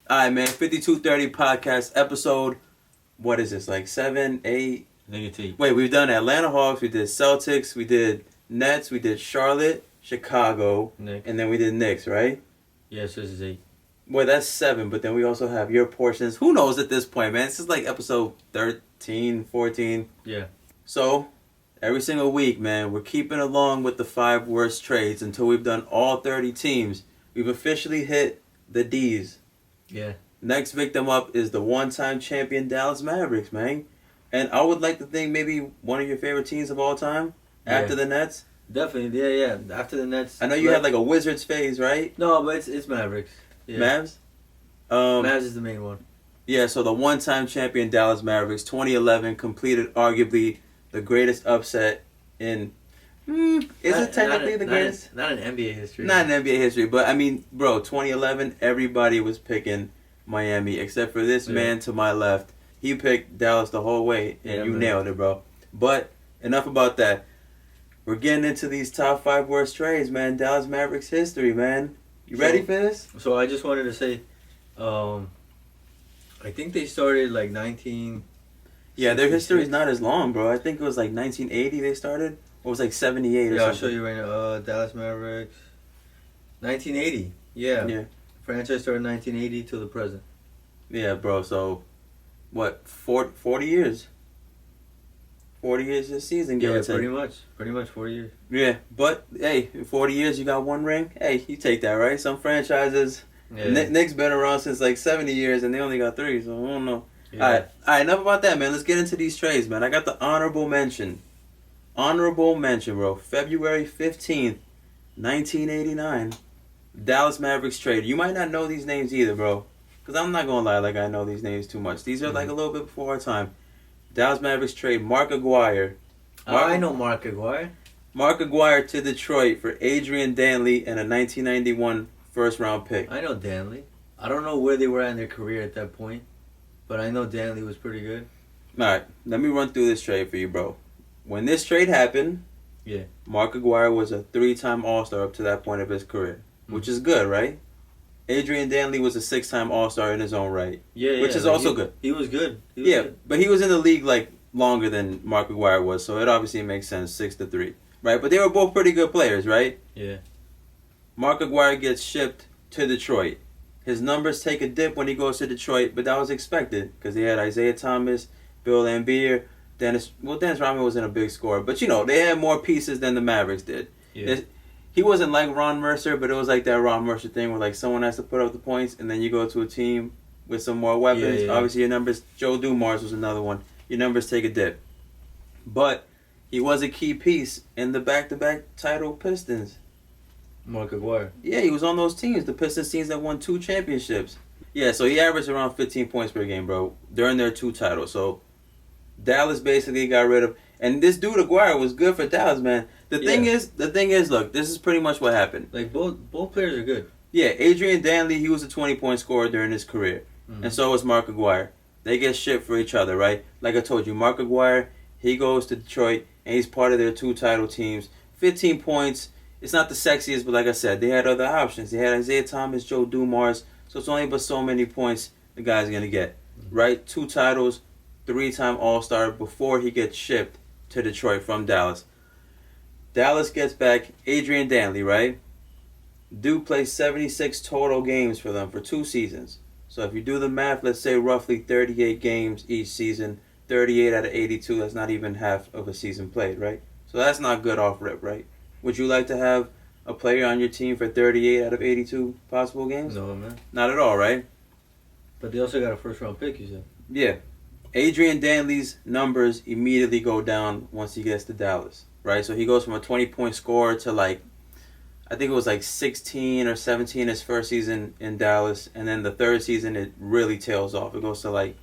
All right, man. 5230 podcast episode. What is this? Like 7, 8? Negative. Wait, we've done Atlanta Hawks. We did Celtics. We did Nets. We did Charlotte, Chicago, Knicks. and then we did Knicks, right? Yes, this is 8. Well, that's 7, but then we also have your portions. Who knows at this point, man? This is like episode 13, 14. Yeah. So, every single week, man, we're keeping along with the 5 worst trades until we've done all 30 teams. We've officially hit the D's. Yeah. Next victim up is the one-time champion Dallas Mavericks, man. And I would like to think maybe one of your favorite teams of all time after the Nets. Definitely, yeah. After the Nets. I know you had like a Wizards phase, right? No, but it's Mavericks. Yeah. Mavs? Mavs is the main one. Yeah, so the one-time champion Dallas Mavericks, 2011, completed arguably the greatest upset in... is it technically the greatest? Not in NBA history. Not in NBA history, but I mean, bro, 2011, everybody was picking Miami, except for this man to my left. He picked Dallas the whole way, and you nailed it, bro. But enough about that. We're getting into these top 5 worst trades, man. Dallas Mavericks history, man. You ready for this? So I just wanted to say, I think they started like 19... Yeah, their history is not as long, bro. I think it was like 1980 they started. Or it was like 78 or something. I'll show you right now. Dallas Mavericks. 1980. Yeah. Franchise started 1980 till the present. Yeah, bro. So, what, 40 years? 40 years this season, give or take. Pretty much 40 years. Yeah, but, hey, in 40 years you got 1 ring? Hey, you take that, right? Some franchises, Knicks been around since like 70 years and they only got 3, so I don't know. Yeah. All right, enough about that, man. Let's get into these trades, man. I got the honorable mention. Honorable mention, bro. February 15th, 1989. Dallas Mavericks trade. You might not know these names either, bro. Because I'm not going to lie like I know these names too much. These are like a little bit before our time. Dallas Mavericks trade Mark Aguirre. I know Mark Aguirre. Mark Aguirre to Detroit for Adrian Dantley and a 1991 first-round pick. I know Dantley. I don't know where they were at in their career at that point, but I know Dantley was pretty good. All right, let me run through this trade for you, bro. When this trade happened, Mark Aguirre was a 3-time All-Star up to that point of his career, which is good, right? Adrian Dantley was a 6-time All-Star in his own right, which is also good. He was good. But he was in the league like longer than Mark Aguirre was, so it obviously makes sense, 6-3, right? But they were both pretty good players, right? Yeah. Mark Aguirre gets shipped to Detroit. His numbers take a dip when he goes to Detroit, but that was expected because they had Isaiah Thomas, Bill Laimbeer, Dennis Rodman wasn't a big scorer, but you know, they had more pieces than the Mavericks did. Yeah. He wasn't like Ron Mercer, but it was like that Ron Mercer thing where like someone has to put up the points and then you go to a team with some more weapons. Yeah. Obviously your numbers, Joe Dumars was another one. Your numbers take a dip. But he was a key piece in the back-to-back title Pistons. Mark Aguirre. Yeah, he was on those teams, the Pistons teams that won 2 championships. Yeah, so he averaged around 15 points per game, bro, during their 2 titles. So Dallas basically got rid of, and this dude Aguirre was good for Dallas, man. The thing is, look, this is pretty much what happened. Like both players are good. Yeah, Adrian Dantley, he was a 20-point scorer during his career, and so was Mark Aguirre. They get shipped for each other, right? Like I told you, Mark Aguirre, he goes to Detroit, and he's part of their 2 title teams. 15 points. It's not the sexiest, but like I said, they had other options. They had Isaiah Thomas, Joe Dumars, so it's only but so many points the guy's gonna get, right? 2 titles. 3-time All-Star before he gets shipped to Detroit from Dallas. Dallas gets back Adrian Dantley, right? Dude plays 76 total games for them for 2 seasons. So if you do the math, let's say roughly 38 games each season, 38 out of 82, that's not even half of a season played, right? So that's not good off rip, right? Would you like to have a player on your team for 38 out of 82 possible games? No, man. Not at all, right? But they also got a first-round pick, you said. Yeah. Adrian Dantley's numbers immediately go down once he gets to Dallas, right? So he goes from a 20-point scorer to like, I think it was like 16 or 17 his first season in Dallas, and then the 3rd season it really tails off. It goes to like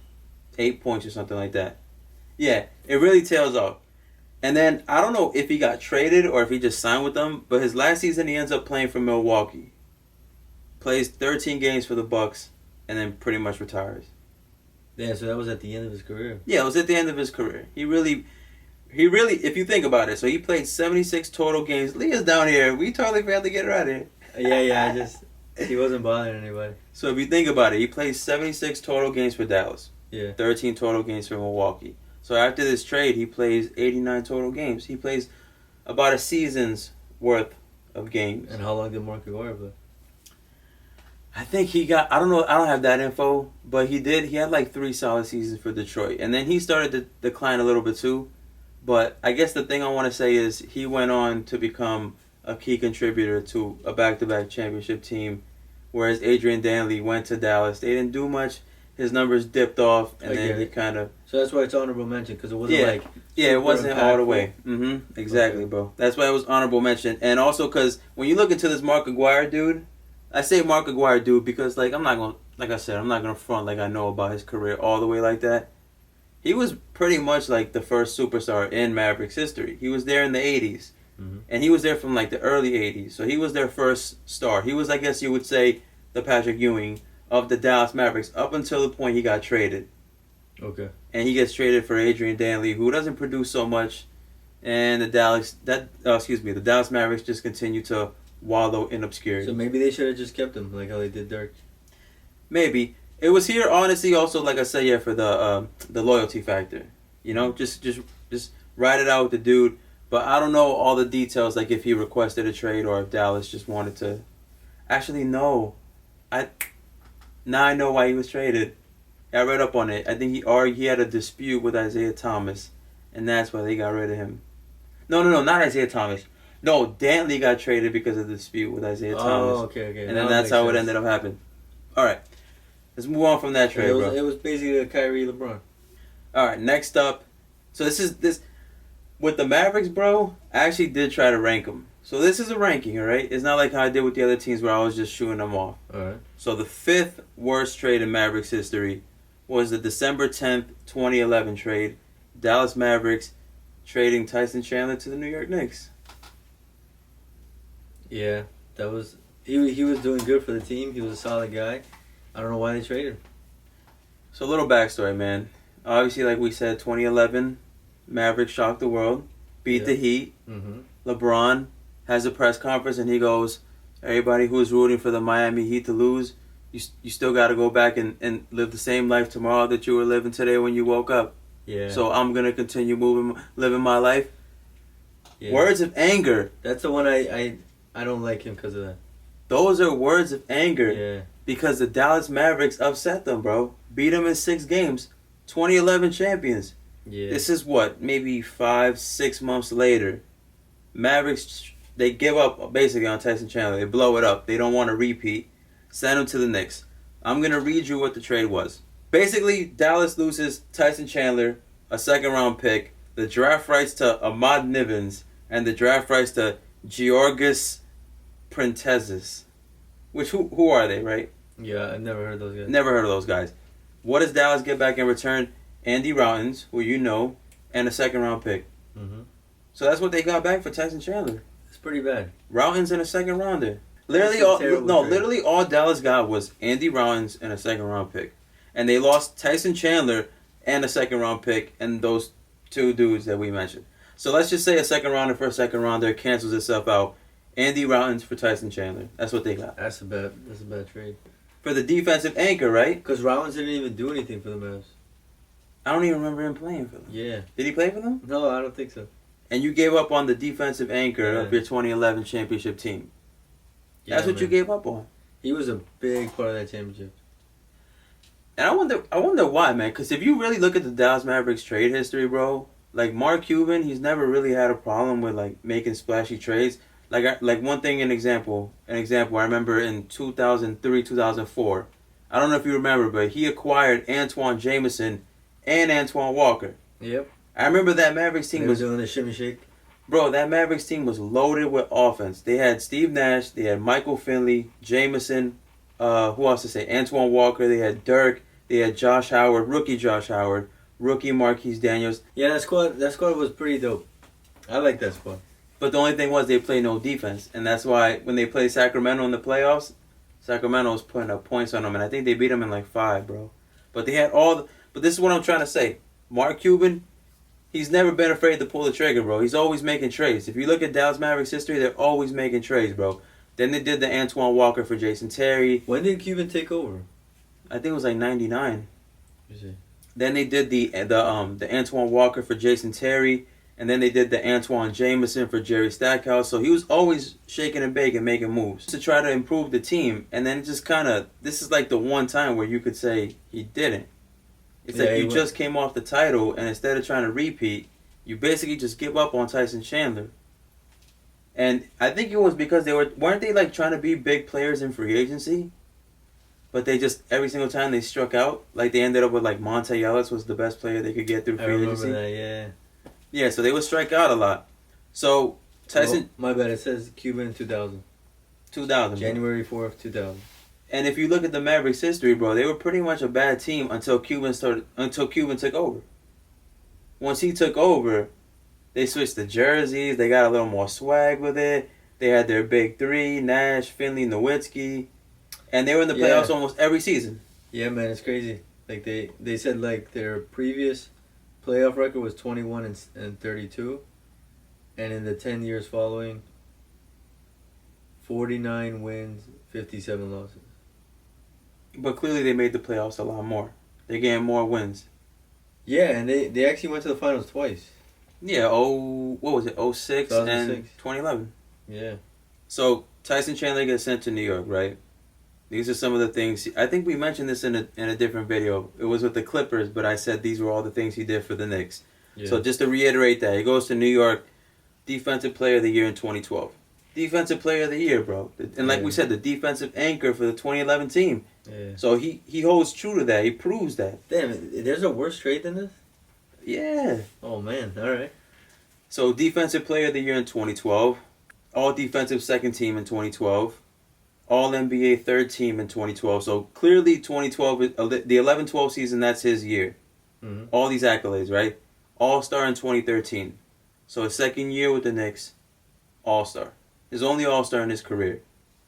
8 points or something like that. Yeah, it really tails off. And then I don't know if he got traded or if he just signed with them, but his last season he ends up playing for Milwaukee. Plays 13 games for the Bucks, and then pretty much retires. Yeah, so that was at the end of his career. Yeah, it was at the end of his career. He really, if you think about it, so he played 76 total games. Leah's down here. We totally failed to get her out of here. Yeah, He wasn't bothering anybody. So if you think about it, he plays 76 total games for Dallas. Yeah. 13 total games for Milwaukee. So after this trade, he plays 89 total games. He plays about a season's worth of games. And how long did Mark Aguirre play? I think he got, I don't know, I don't have that info, but he had like 3 solid seasons for Detroit. And then he started to decline a little bit too. But I guess the thing I want to say is he went on to become a key contributor to a back-to-back championship team, whereas Adrian Dantley went to Dallas. They didn't do much. His numbers dipped off, and then he kind of... So that's why it's honorable mention, because it wasn't it wasn't all the way. Mm-hmm. Exactly, okay. Bro. That's why it was honorable mention. And also because when you look into this Mark Aguirre dude, I say Mark Aguirre dude because, like, I'm not going to front like I know about his career all the way like that. He was pretty much like the first superstar in Mavericks history. He was there in the 80s. Mm-hmm. And he was there from like the early 80s. So he was their first star. He was, I guess you would say, the Patrick Ewing of the Dallas Mavericks up until the point he got traded. Okay. And he gets traded for Adrian Dantley, who doesn't produce so much. And the Dallas Mavericks just continue to wallow in obscurity. So maybe they should have just kept him like how they did Dirk. Maybe. It was here, honestly, also, like I said, for the loyalty factor. You know, just ride it out with the dude. But I don't know all the details, like if he requested a trade or if Dallas just wanted to. Actually, no. Now I know why he was traded. I read up on it. I think he had a dispute with Isaiah Thomas, and that's why they got rid of him. No, not Isaiah Thomas. No, Dantley got traded because of the dispute with Isaiah Thomas. Oh, okay. And then that's how it ended up happening. All right. Let's move on from that trade, bro. It was basically a Kyrie LeBron. All right, next up. So this with the Mavericks, bro. I actually did try to rank them. So this is a ranking, all right? It's not like how I did with the other teams where I was just shooting them off. All right. So the 5th worst trade in Mavericks history was the December 10th, 2011 trade. Dallas Mavericks trading Tyson Chandler to the New York Knicks. Yeah, that was he was doing good for the team. He was a solid guy. I don't know why they traded him. So a little backstory, man. Obviously, like we said, 2011, Mavericks shocked the world, beat the Heat. Mm-hmm. LeBron has a press conference and he goes, everybody who is rooting for the Miami Heat to lose, you still got to go back and live the same life tomorrow that you were living today when you woke up. Yeah. So I'm going to continue living my life. Yeah. Words of anger. That's the one I don't like him because of that. Those are words of anger. Yeah. Because the Dallas Mavericks upset them, bro. Beat them in 6 games. 2011 champions. Yeah. This is what, maybe 5-6 months later. Mavericks, they give up basically on Tyson Chandler. They blow it up. They don't want to repeat. Send him to the Knicks. I'm going to read you what the trade was. Basically, Dallas loses Tyson Chandler, a 2nd-round pick, the draft rights to Ahmad Nivens, and the draft rights to Georgis Printezis. Which, who are they, right? Yeah, I've never heard of those guys. Never heard of those guys. What does Dallas get back in return? Andy Routins, who you know, and a 2nd-round pick. Mm-hmm. So that's what they got back for Tyson Chandler. It's pretty bad. Routins and a 2nd-rounder. Literally all Dallas got was Andy Routins and a 2nd-round pick. And they lost Tyson Chandler and a 2nd-round pick and those 2 dudes that we mentioned. So let's just say a 2nd-rounder for a 2nd-rounder cancels itself out. Andy Routins for Tyson Chandler. That's what they got. That's a bad trade. For the defensive anchor, right? Because Routins didn't even do anything for the Mavs. I don't even remember him playing for them. Yeah. Did he play for them? No, I don't think so. And you gave up on the defensive anchor of your 2011 championship team. Yeah, that's what you gave up on. He was a big part of that championship. And I wonder why, man. Because if you really look at the Dallas Mavericks trade history, bro, like Mark Cuban, he's never really had a problem with like making splashy trades. Like one thing, an example. I remember in 2003, 2004. I don't know if you remember, but he acquired Antoine Jameson and Antoine Walker. Yep. I remember that Mavericks team was doing the shimmy shake. Bro, that Mavericks team was loaded with offense. They had Steve Nash, they had Michael Finley, Jameson, who else to say? Antoine Walker, they had Dirk, they had Josh Howard, rookie Marquise Daniels. Yeah, that squad was pretty dope. I like that squad. But the only thing was they played no defense. And that's why when they played Sacramento in the playoffs, Sacramento was putting up points on them. And I think they beat them in like 5, bro. But they had but this is what I'm trying to say. Mark Cuban, he's never been afraid to pull the trigger, bro. He's always making trades. If you look at Dallas Mavericks history, they're always making trades, bro. Then they did the Antoine Walker for Jason Terry. When did Cuban take over? I think it was like 99. You see. Then they did the Antoine Walker for Jason Terry, and then they did the Antoine Jameson for Jerry Stackhouse. So he was always shaking and baking, making moves to try to improve the team. And then it just kind of, this is like the one time where you could say he didn't. It's like you just came off the title, and instead of trying to repeat, you basically just give up on Tyson Chandler. And I think it was because weren't they like trying to be big players in free agency? But they just, every single time they struck out, like they ended up with like Monte Ellis was the best player they could get through free agency. I remember that, yeah. Yeah, so they would strike out a lot. So Tyson... Oh, my bad, it says Cuban in 2000. 2000. January 4th, 2000. And if you look at the Mavericks' history, bro, they were pretty much a bad team until Cuban took over. Once he took over, they switched the jerseys. They got a little more swag with it. They had their big three, Nash, Finley, Nowitzki. And they were in the playoffs almost every season. Yeah, man, it's crazy. Like they said like their previous playoff record was 21 and 32. And in the 10 years following, 49 wins, 57 losses. But clearly they made the playoffs a lot more. They're getting more wins. Yeah, and they actually went to the finals twice. Yeah, what was it, 06 and 2011. Yeah. So Tyson Chandler gets sent to New York, right? These are some of the things. I think we mentioned this in a different video. It was with the Clippers, but I said these were all the things he did for the Knicks. Yeah. So just to reiterate that, he goes to New York, Defensive Player of the Year in 2012. Defensive Player of the Year, bro. And like we said, the defensive anchor for the 2011 team. Yeah. So he holds true to that. He proves that. Damn, there's a worse trade than this? Yeah. Oh, man. All right. So Defensive Player of the Year in 2012. All Defensive Second Team in 2012. All NBA Third Team in 2012. So clearly 2012, the 11-12 season, that's his year. Mm-hmm. All these accolades, right? All-Star in 2013. So his second year with the Knicks, All-Star. His only All-Star in his career.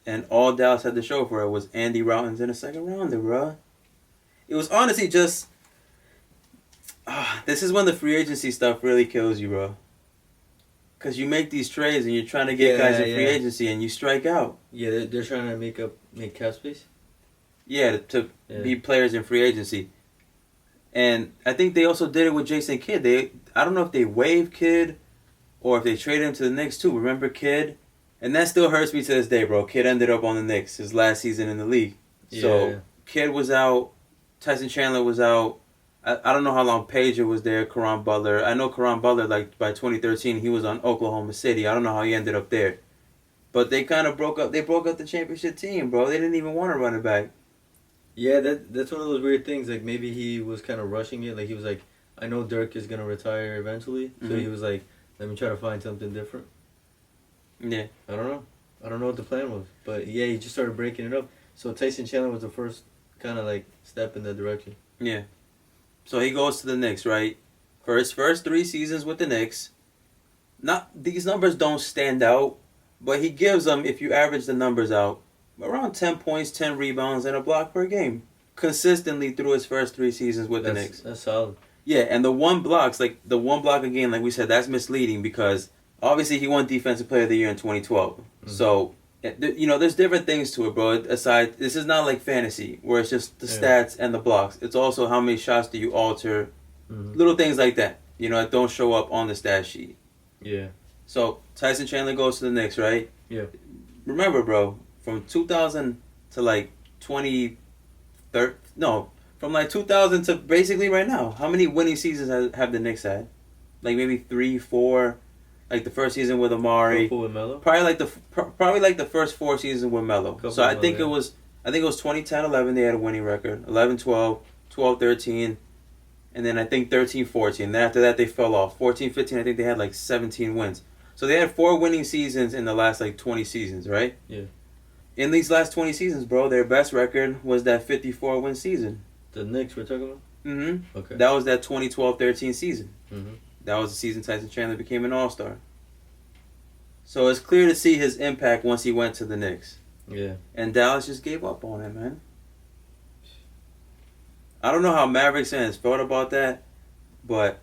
And all Dallas had to show for it was Andy Routins in a second rounder, bro. It was honestly just... this is when the free agency stuff really kills you, bro. Because you make these trades and you're trying to get guys in free agency and you strike out. Yeah, they're trying to make cap space? Yeah, to be players in free agency. And I think they also did it with Jason Kidd. I don't know if they waived Kidd or if they traded him to the Knicks too. Remember Kidd? And that still hurts me to this day, bro. Kidd ended up on the Knicks his last season in the league. Yeah. So Kidd was out. Tyson Chandler was out. I don't know how long Pager was there, Caron Butler. I know Caron Butler, like, by 2013, he was on Oklahoma City. I don't know how he ended up there. But they kind of broke up. They broke up the championship team, bro. They didn't even want to run it back. Yeah, that's one of those weird things. Like, maybe he was kind of rushing it. Like, he was like, I know Dirk is going to retire eventually. So he was like, let me try to find something different. Yeah. I don't know what the plan was. But, yeah, he just started breaking it up. So Tyson Chandler was the first kind of, like, step in that direction. Yeah. So he goes to the Knicks, right? For his first 3 seasons with the Knicks, these numbers don't stand out, but he gives them, if you average the numbers out, around 10 points, 10 rebounds, and a block per game. Consistently through his first 3 seasons with the Knicks. That's solid. Yeah, and the one block a game, like we said, that's misleading because obviously he won Defensive Player of the Year in 2012. Mm-hmm. So, there's different things to it, bro. Aside, this is not like fantasy where it's just the stats and the blocks. It's also how many shots do you alter, little things like that. That don't show up on the stat sheet. Yeah. So Tyson Chandler goes to the Knicks, right? Yeah. Remember, bro, from 2000 to like 2013. No, from like 2000 to basically right now. How many winning seasons have the Knicks had? Like maybe 3, 4. Like the first season with Amari, with Melo? probably like the first 4 seasons with Melo. So I think it was 2010-11 they had a winning record, 11-12, 12-13, and then I think 13-14. Then after that they fell off. 14-15 I think they had like 17 wins. So they had 4 winning seasons in the last like 20 seasons, right? Yeah. In these last 20 seasons, bro, their best record was that 54-win season. The Knicks we're talking about? Mm-hmm. Okay. That was that 2012-13 season. Mm-hmm. That was the season Tyson Chandler became an All-Star. So it's clear to see his impact once he went to the Knicks. Yeah. And Dallas just gave up on him, man. I don't know how Mavericks fans felt about that, but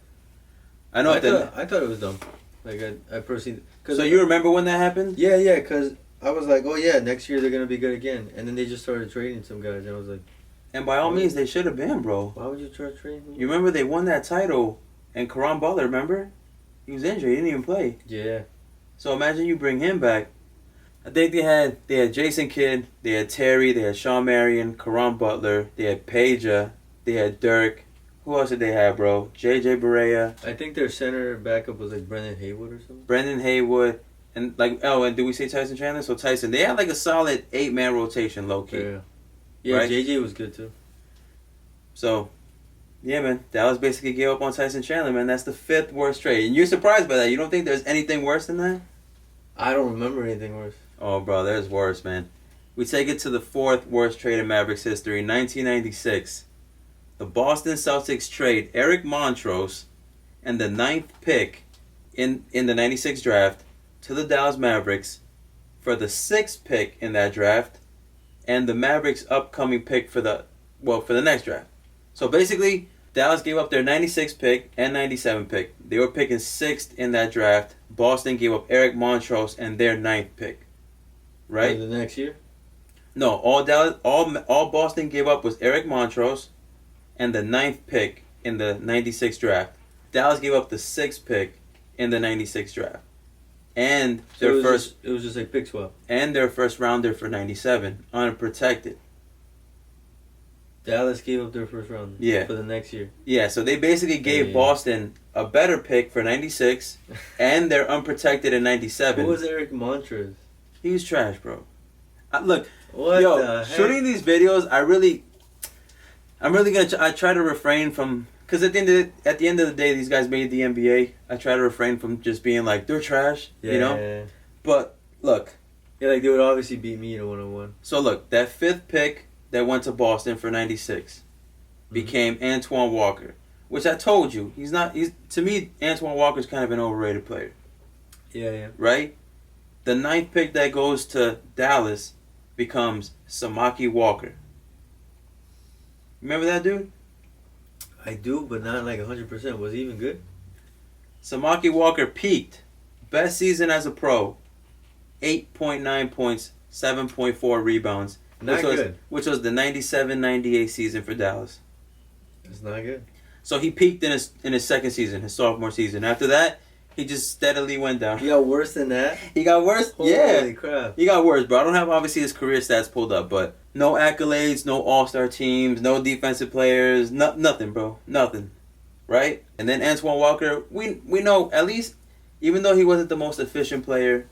I know I thought it was dumb. Like I personally. So you remember when that happened? Yeah, because I was like, oh yeah, next year they're gonna be good again, and then they just started trading some guys, and I was like, And by all means, they should have been, bro. why would you try trading? You remember they won that title, and Karan Butler, remember? He was injured. He didn't even play. Yeah. So imagine you bring him back. I think they had Jason Kidd, they had Terry, they had Sean Marion, Karan Butler, they had Peja, they had Dirk. Who else did they have, bro? JJ Barea. I think their center backup was like Brendan Haywood or something. Brendan Haywood. And and did we say Tyson Chandler? So Tyson, they had like a solid 8-man rotation, low key. Yeah. Yeah, right? JJ was good too. So, yeah, man, Dallas basically gave up on Tyson Chandler, man. That's the 5th worst trade. And you're surprised by that. You don't think there's anything worse than that? I don't remember anything worse. Oh, bro, there's worse, man. We take it to the 4th worst trade in Mavericks history, 1996. The Boston Celtics trade Eric Montrose and the 9th pick in the 96 draft to the Dallas Mavericks for the 6th pick in that draft and the Mavericks' upcoming pick for the next draft. So basically, Dallas gave up their 96 pick and 97 pick. They were picking 6th in that draft. Boston gave up Eric Montrose and their 9th pick. Right? For the next year? No, all Boston gave up was Eric Montrose and the 9th pick in the 96 draft. Dallas gave up the 6th pick in the 96 draft. And So their it was just like pick swap. and their first rounder for 97, unprotected. Dallas gave up their first round. Yeah. For the next year. Yeah, so they basically gave Boston a better pick for 96 and they're unprotected in 97. Who was Eric Montrose? He was trash, bro. Look, What yo, the heck? shooting these videos, I'm really gonna. I try to refrain from, because at the end of the day, these guys made the NBA. I try to refrain from just being like they're trash, you know. Yeah. But look, Yeah, like they would obviously beat me in a 1-on-1. so look, that 5th pick that went to Boston for 96 became Antoine Walker, which I told you he's not. He's, to me, Antoine Walker's kind of an overrated player, Yeah, yeah. right? The 9th pick that goes to Dallas becomes Samaki Walker. Remember that dude? I do, but not like 100%. Was he even good? Samaki Walker peaked. Best season as a pro. 8.9 points, 7.4 rebounds. Not good. Which was the 97-98 season for Dallas. It's not good. So he peaked in his second season, his sophomore season. After that, he just steadily went down. He got worse than that? He got worse? Holy crap. He got worse, bro. I don't have, obviously, his career stats pulled up, but no accolades, no all-star teams, no defensive players, nothing, bro. Nothing. Right? And then Antoine Walker, we know, at least, even though he wasn't the most efficient player,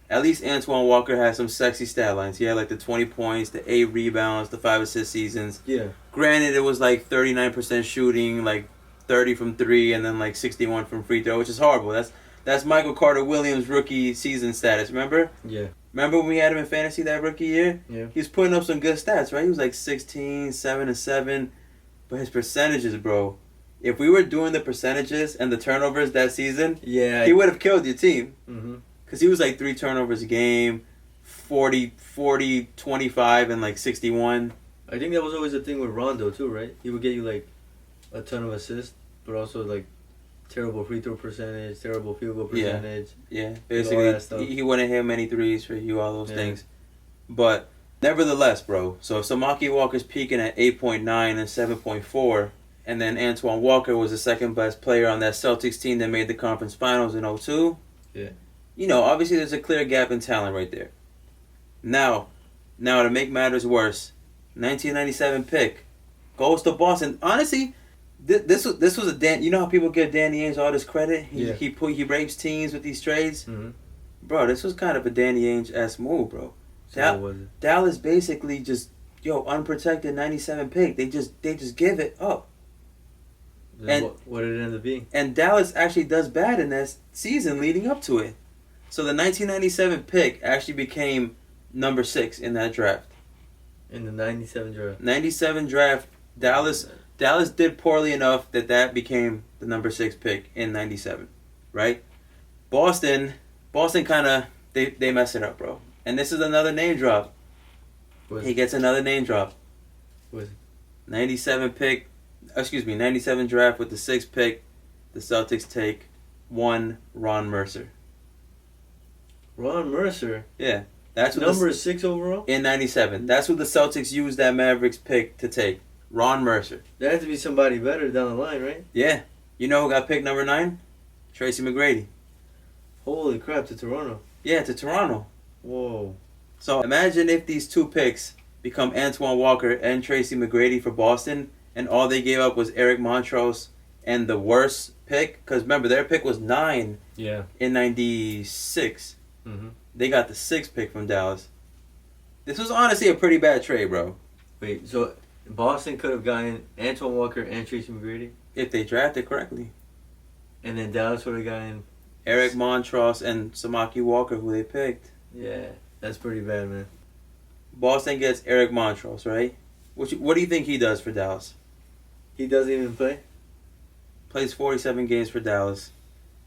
at least Antoine Walker had some sexy stat lines. He had like the 20 points, the 8 rebounds, the 5 assist seasons. Yeah. Granted, it was like 39% shooting, like 30 from 3, and then like 61 from free throw, which is horrible. That's Michael Carter Williams' rookie season status, remember? Yeah. Remember when we had him in fantasy that rookie year? Yeah. He was putting up some good stats, right? He was like 16, 7 and 7. But his percentages, bro. If we were doing the percentages and the turnovers that season, Yeah. he would have killed your team. Mm-hmm. Because he was like 3 turnovers a game, 40, 25, and like 61. I think that was always the thing with Rondo too, right? He would get you like a ton of assists, but also like terrible free throw percentage, terrible field goal percentage. Yeah, all basically, that stuff. he wouldn't hit many threes for you, all those things. But nevertheless, bro, so if Samaki Walker's peaking at 8.9 and 7.4, and then Antoine Walker was the second best player on that Celtics team that made the conference finals in 02, Yeah. you know, obviously there's a clear gap in talent right there. Now to make matters worse, 1997 pick goes to Boston. Honestly, this was a Dan. You know how people give Danny Ainge all this credit? He rapes teams with these trades. Mm-hmm. Bro, this was kind of a Danny Ainge-esque move, bro. So what was it? Dallas basically just unprotected 97 pick. They just give it up. Then And- what did it end up being? And Dallas actually does bad in that season leading up to it. So the 1997 pick actually became number 6 in that draft. In the 97 draft. 97 draft, Dallas did poorly enough that became the number 6 pick in 97, right? Boston kind of, they mess it up, bro. And this is another name drop. He gets another name drop. What is it? 97 draft with the 6th pick. The Celtics take 1 Ron Mercer. Ron Mercer? Yeah. That's what number 6 overall in '97. That's what the Celtics used that Mavericks pick to take. Ron Mercer. There has to be somebody better down the line, right? Yeah. You know who got picked number 9? Tracy McGrady. Holy crap, to Toronto. Yeah, to Toronto. Whoa. So imagine if these two picks become Antoine Walker and Tracy McGrady for Boston, and all they gave up was Eric Montrose and the worst pick. Because remember, their pick was 9 in '96. Mm-hmm. They got the 6th pick from Dallas. This was honestly a pretty bad trade, bro. Wait, so Boston could have gotten Antoine Walker and Tracy McGrady? If they drafted correctly. And then Dallas would have gotten Eric Montross and Samaki Walker, who they picked. Yeah, that's pretty bad, man. Boston gets Eric Montross, right? What do you think he does for Dallas? He doesn't even play? Plays 47 games for Dallas.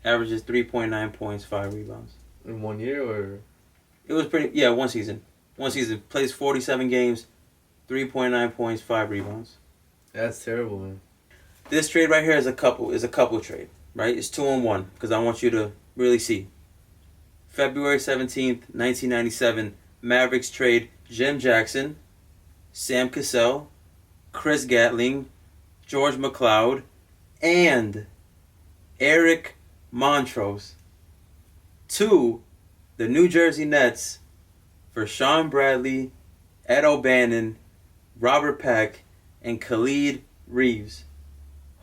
Averages 3.9 points, 5 rebounds. In 1 year, or? It was pretty... Yeah, one season. One season. Plays 47 games, 3.9 points, 5 rebounds. That's terrible, man. This trade right here is a couple trade, right? It's 2-1, because I want you to really see. February 17th, 1997, Mavericks trade Jim Jackson, Sam Cassell, Chris Gatling, George McLeod, and Eric Montrose to the New Jersey Nets for Sean Bradley, Ed O'Bannon, Robert Peck, and Khalid Reeves.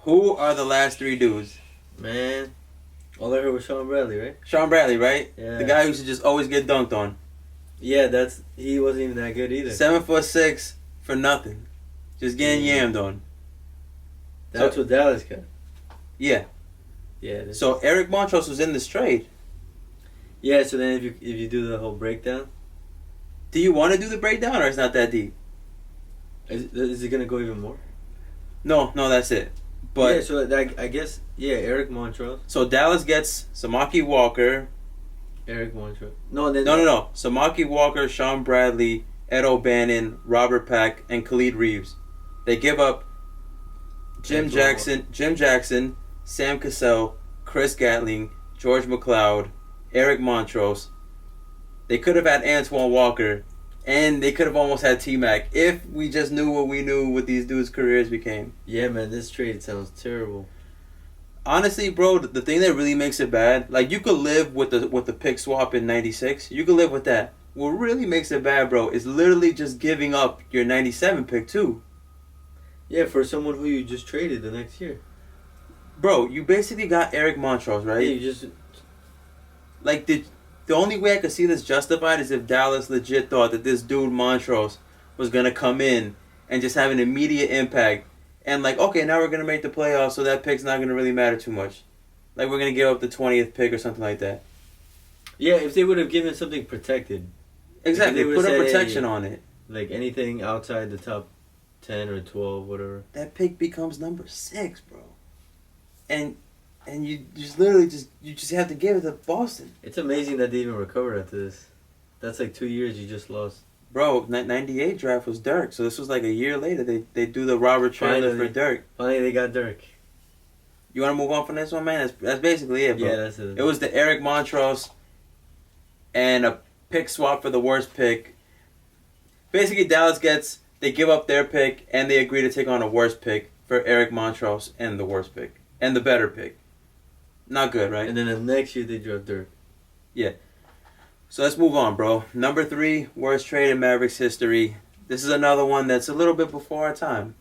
Who are the last 3 dudes? Man, all I heard was Sean Bradley, right? Sean Bradley, right? Yeah. The guy who used to just always get dunked on. Yeah, he wasn't even that good either. 7'6" for nothing. Just getting yammed on. That's what Dallas got. Yeah. Yeah. So Eric Montrose was in this trade. Yeah, so then if you do the whole breakdown. Do you want to do the breakdown or it's not that deep? Is it going to go even more? No, that's it. But yeah, so I guess, Eric Montrose. So Dallas gets Samaki Walker. Eric Montrose. No. Samaki Walker, Sean Bradley, Ed O'Bannon, Robert Peck, and Khalid Reeves. They give up Jim Jackson, Sam Cassell, Chris Gatling, George McLeod, Eric Montrose. They could have had Antoine Walker, and they could have almost had T-Mac if we just knew what these dudes' careers became. Yeah, man, this trade sounds terrible. Honestly, bro, the thing that really makes it bad, like, you could live with the pick swap in '96. You could live with that. What really makes it bad, bro, is literally just giving up your '97 pick too. Yeah, for someone who you just traded the next year. Bro, you basically got Eric Montrose, right? Yeah, you just... Like, the only way I could see this justified is if Dallas legit thought that this dude Montrose was going to come in and just have an immediate impact. And like, okay, now we're going to make the playoffs, so that pick's not going to really matter too much. Like, we're going to give up the 20th pick or something like that. Yeah, if they would have given something protected. Exactly, put a protection on it. Like, anything outside the top 10 or 12, whatever. That pick becomes number 6, bro. And you just literally just have to give it to Boston. It's amazing that they even recovered after this. That's like 2 years you just lost. Bro, 98 draft was Dirk, so this was like a year later. They do the Robert Chandler for Dirk. Finally, they got Dirk. You want to move on from this one, man? That's basically it, bro. Yeah, that's it. It was the Eric Montrose and a pick swap for the worst pick. Basically, they give up their pick, and they agree to take on a worse pick for Eric Montrose and the worst pick. And the better pick. Not good, right? And then the next year, they draft Dirk. Yeah. So let's move on, bro. Number 3, worst trade in Mavericks history. This is another one that's a little bit before our time.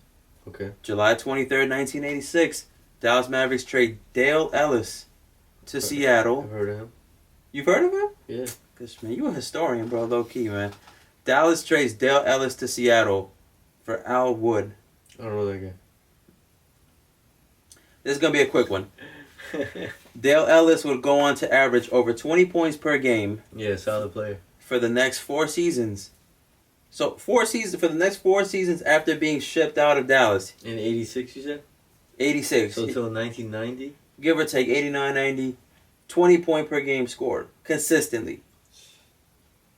Okay. July 23rd, 1986. Dallas Mavericks trade Dale Ellis to Seattle. I've heard of him. You've heard of him? Yeah. Cause, man, you a historian, bro. Low key, man. Dallas trades Dale Ellis to Seattle for Al Wood. I don't know that guy. This is going to be a quick one. Dale Ellis would go on to average over 20 points per game. Yeah, solid player. For the next 4 seasons. So, for the next 4 seasons after being shipped out of Dallas. In 86, you said? 86. So, until 1990? Give or take 89, 90. 20 point per game scored. Consistently.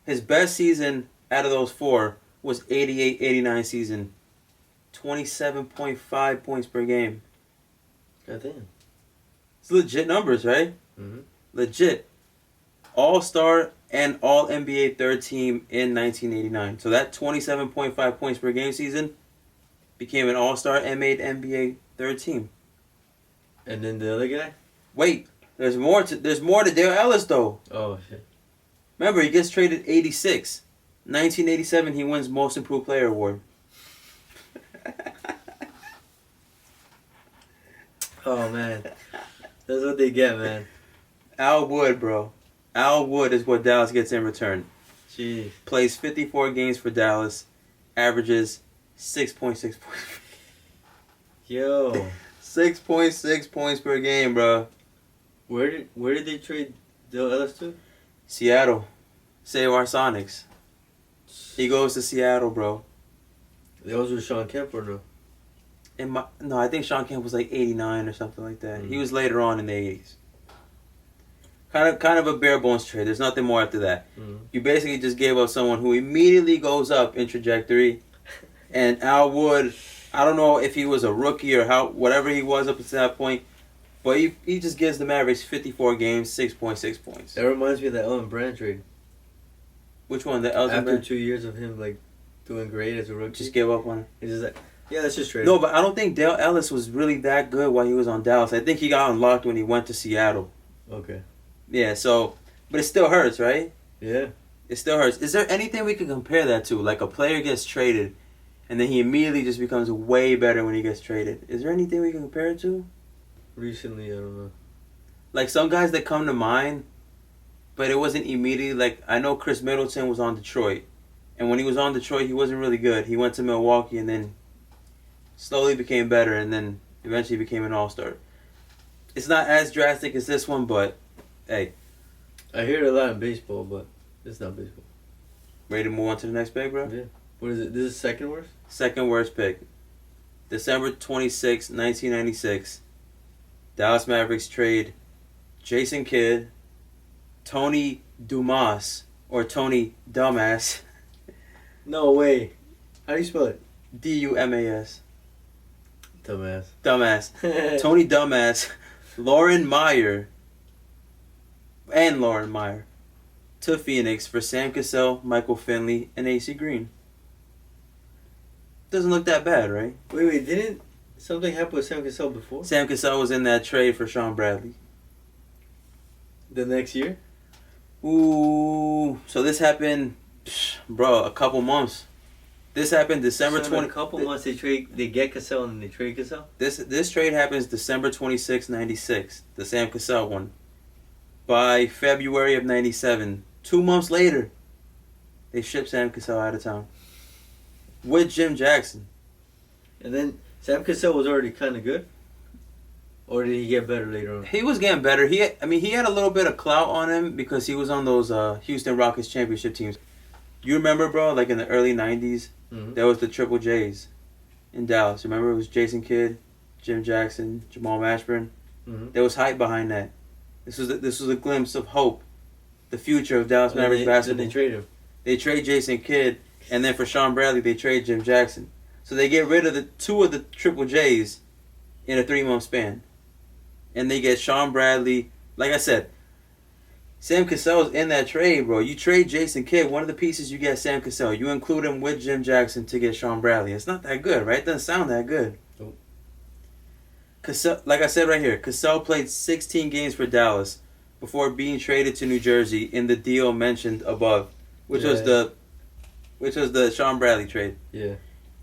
His best season out of those 4 was 88, 89 season. 27.5 points per game. God damn. It's legit numbers, right? Mm-hmm. Legit. All-Star and All-NBA third team in 1989. So that 27.5 points per game season became an All-Star and made NBA third team. And then the other guy? Wait, there's more to Dale Ellis though. Oh shit. Remember, he gets traded 86. 1987, he wins Most Improved Player award. Oh man, that's what they get, man. Al Wood, bro. Al Wood is what Dallas gets in return. Jeez. Plays 54 games for Dallas, averages 6.6 points. Yo. 6.6 points per game, bro. Where did they trade Dale Ellis to? Seattle. Save our Sonics. He goes to Seattle, bro. That was with Sean Kemp or no? No, I think Sean Kemp was like 89 or something like that. He was later on in the 80s. Kind of a bare bones trade. There's nothing more after that. You basically just gave up someone who immediately goes up in trajectory. And Al Wood, I don't know if he was a rookie or whatever he was up to that point, but he just gives the Mavericks 54 games, 6.6 points. That reminds me of the Elton Brand trade. Which one? The Elton After Brand? 2 years of him like doing great as a rookie. Just gave up on it. He's just like, yeah, let's just trade him. No, but I don't think Dale Ellis was really that good while he was on Dallas. I think he got unlocked when he went to Seattle. Okay. Yeah, so, but it still hurts, right? Yeah. It still hurts. Is there anything we can compare that to? Like a player gets traded, and then he immediately just becomes way better when he gets traded. Is there anything we can compare it to? Recently, I don't know. Like some guys that come to mind, but it wasn't immediately. Like I know Chris Middleton was on Detroit, and when he was on Detroit, he wasn't really good. He went to Milwaukee and then slowly became better, and then eventually became an All-Star. It's not as drastic as this one, but hey. I hear it a lot in baseball, but it's not baseball. Ready to move on to the next pick, bro? Yeah. What is it? This is second worst? Second worst pick. December 26, 1996. Dallas Mavericks trade Jason Kidd, Tony Dumas, or Tony Dumbass. No way. How do you spell it? Dumas. Dumbass. Dumbass. Tony Dumbass, Lauren Meyer to Phoenix for Sam Cassell, Michael Finley, and AC Green. Doesn't look that bad, right? Wait, didn't something happen with Sam Cassell before? Sam Cassell was in that trade for Sean Bradley. The next year? Ooh, so this happened, bro, a couple months. This happened December 20. In a couple months they get Cassell and they trade Cassell? This trade happens December 26, 96, the Sam Cassell one. By February of 97, 2 months later, they ship Sam Cassell out of town. With Jim Jackson. And then Sam Cassell was already kind of good? Or did he get better later on? He was getting better. He had a little bit of clout on him because he was on those Houston Rockets championship teams. You remember, bro, like in the early 90s, there was the Triple J's in Dallas. Remember, it was Jason Kidd, Jim Jackson, Jamal Mashburn. There was hype behind that. This was a glimpse of hope, the future of Dallas Mavericks basketball. Then they trade him. They trade Jason Kidd, and then for Sean Bradley, they trade Jim Jackson. So they get rid of the two of the Triple J's in a 3-month span. And they get Sean Bradley. Like I said, Sam Cassell's in that trade, bro. You trade Jason Kidd, one of the pieces you get Sam Cassell. You include him with Jim Jackson to get Sean Bradley. It's not that good, right? It doesn't sound that good. Nope. Cassell, like I said right here, Cassell played 16 games for Dallas before being traded to New Jersey in the deal mentioned above, which was the Sean Bradley trade. Yeah.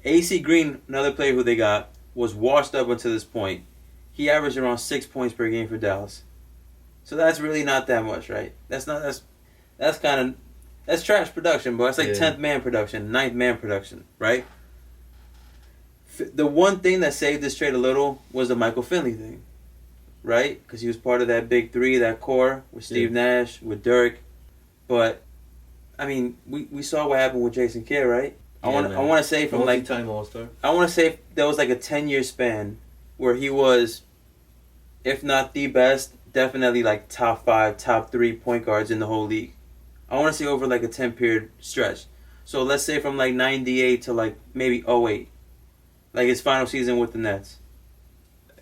AC Green, another player who they got, was washed up until this point. He averaged around 6 points per game for Dallas. So that's really not that much, right? That's trash production, but it's like 10th man production, 9th man production, right? The one thing that saved this trade a little was the Michael Finley thing, right? Because he was part of that big three, that core with Steve Nash, with Dirk. But I mean, we saw what happened with Jason Kidd, right? I want to say from multi-time All-Star. I want to say there was like a 10-year span where he was, if not the best, definitely like top 5, top 3 point guards in the whole league. I want to say over like a 10-period stretch. So let's say from like 98 to like maybe 08. Like his final season with the Nets.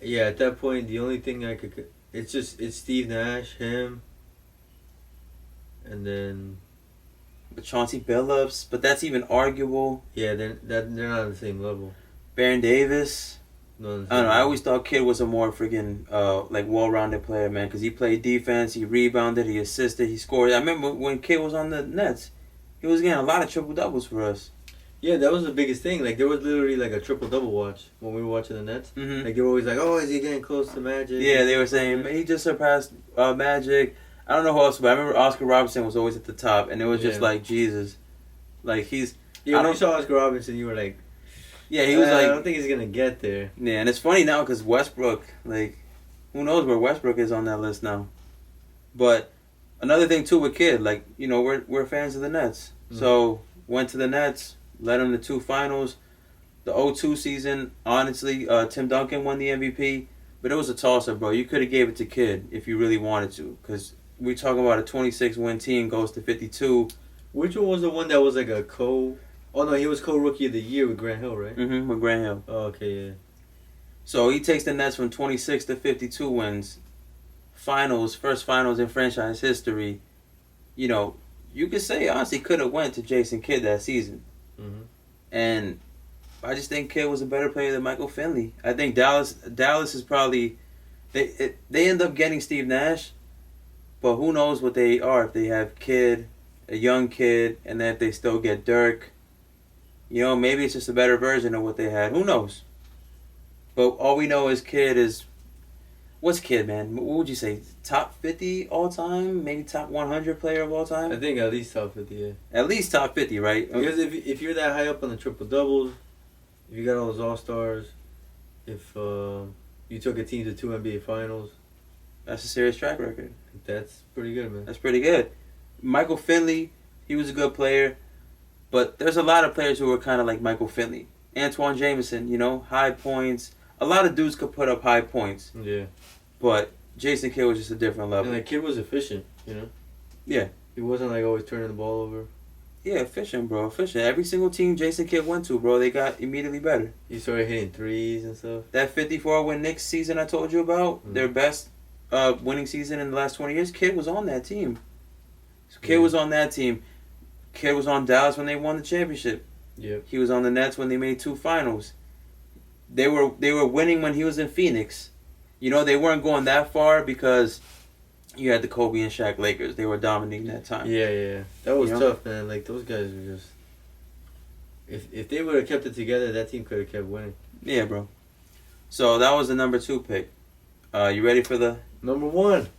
Yeah, at that point, the only thing it's Steve Nash, him, and then But Chauncey Billups, but that's even arguable. yeah, they're not on the same level. Baron Davis. Not on the I don't same know. I level. always thought Kidd was a more freaking like well-rounded player, man, because he played defense, he rebounded, he assisted, he scored. I remember when Kidd was on the Nets, he was getting a lot of triple doubles for us. Yeah, that was the biggest thing. Like there was literally like a triple double watch when we were watching the Nets. Mm-hmm. Like they were always like, "Oh, is he getting close to Magic?" Yeah, they were saying he just surpassed Magic. I don't know who else, but I remember Oscar Robertson was always at the top, and it was just like Jesus, like he's. Yeah, when you saw Oscar Robertson, you were like, yeah, he was like, I don't think he's gonna get there. Yeah, and it's funny now because Westbrook, like, who knows where Westbrook is on that list now. But another thing too with Kidd, like, you know, we're fans of the Nets, so went to the Nets, led them to 2 finals. The 02 season, honestly, Tim Duncan won the MVP, but it was a toss-up, bro. You could have gave it to Kidd if you really wanted to, because we're talking about a 26-win team goes to 52. Which one was the one that was like a co? Oh no, he was co-rookie of the year with Grant Hill, right? Mm-hmm, with Grant Hill. Oh, okay, yeah. So he takes the Nets from 26 to 52 wins. Finals, first finals in franchise history. You know, you could say, honestly, could have went to Jason Kidd that season. Mm-hmm. And I just think Kidd was a better player than Michael Finley. I think Dallas is probably... They end up getting Steve Nash, but who knows what they are if they have Kidd, a young Kidd, and then if they still get Dirk. You know, maybe it's just a better version of what they had. Who knows? But all we know is Kidd is... What's Kidd, man? What would you say? Top 50 all time? Maybe top 100 player of all time? I think at least top 50, yeah. At least top 50, right? Because if you're that high up on the triple doubles, if you got all those all stars, if you took a team to 2 NBA finals, that's a serious track record. that's pretty good, man. That's pretty good. Michael Finley, he was a good player, but there's a lot of players who are kind of like Michael Finley. Antoine Jameson, you know, high points. A lot of dudes could put up high points. Yeah. But Jason Kidd was just a different level. And the kid was efficient, you know? Yeah. He wasn't like always turning the ball over. Yeah, efficient, bro. Efficient. Every single team Jason Kidd went to, bro, they got immediately better. He started hitting threes and stuff. That 54-win Knicks season I told you about, their best winning season in the last 20 years, Kidd was on that team. So Kidd was on that team. Kidd was on Dallas when they won the championship. Yep. He was on the Nets when they made 2 finals. They were winning when he was in Phoenix. You know, they weren't going that far because you had the Kobe and Shaq Lakers. They were dominating that time. Yeah. That was You know? tough, man. Like, those guys were just... If they would have kept it together, that team could have kept winning. Yeah, bro. So that was the number 2 pick. You ready for the... Number 1.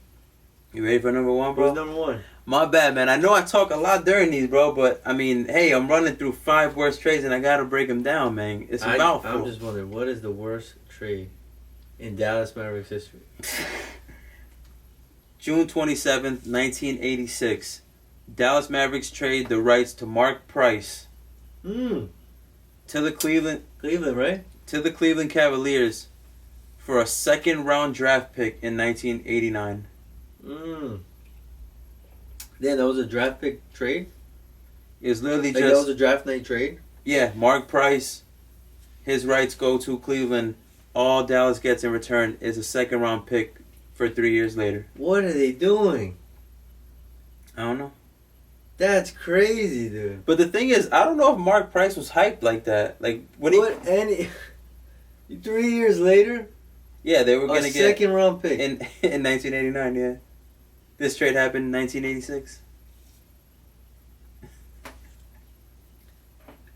You ready for number 1, bro? Who's number 1? My bad, man. I know I talk a lot during these, bro, but, I mean, hey, I'm running through 5 worst trades, and I got to break them down, man. It's a mouthful. I'm just wondering, what is the worst trade in Dallas Mavericks history? June 27th, 1986. Dallas Mavericks trade the rights to Mark Price to the Cleveland right? To the Cleveland Cavaliers for a 2nd-round draft pick in 1989. Yeah, that was a draft pick trade? It was literally Like, just... that was a draft night trade? Yeah, Mark Price, his rights go to Cleveland. All Dallas gets in return is a 2nd-round pick for 3 years later. What are they doing? I don't know. That's crazy, dude. But the thing is, I don't know if Mark Price was hyped like that. Like, when he... 3 years later? Yeah, they were going to get... 2nd round pick. In 1989, yeah. This trade happened in 1986.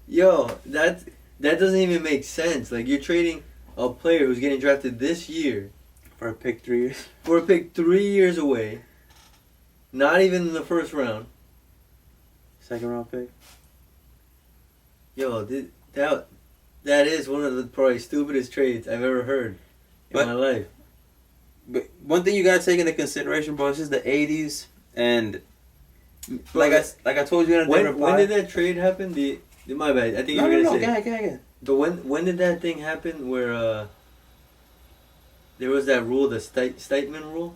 Yo, that doesn't even make sense. Like, you're trading a player who's getting drafted this year For a pick 3 years. for a pick 3 years away. Not even in the first round. 2nd-round pick. Yo, that is one of the probably stupidest trades I've ever heard in my life. But one thing you gotta take into consideration, bro, this is the 80s, and Bro, like I told you in a different when did that trade happen? My bad. I think you were gonna say. Go ahead. But when did that thing happen where there was that rule, the Stiteman rule?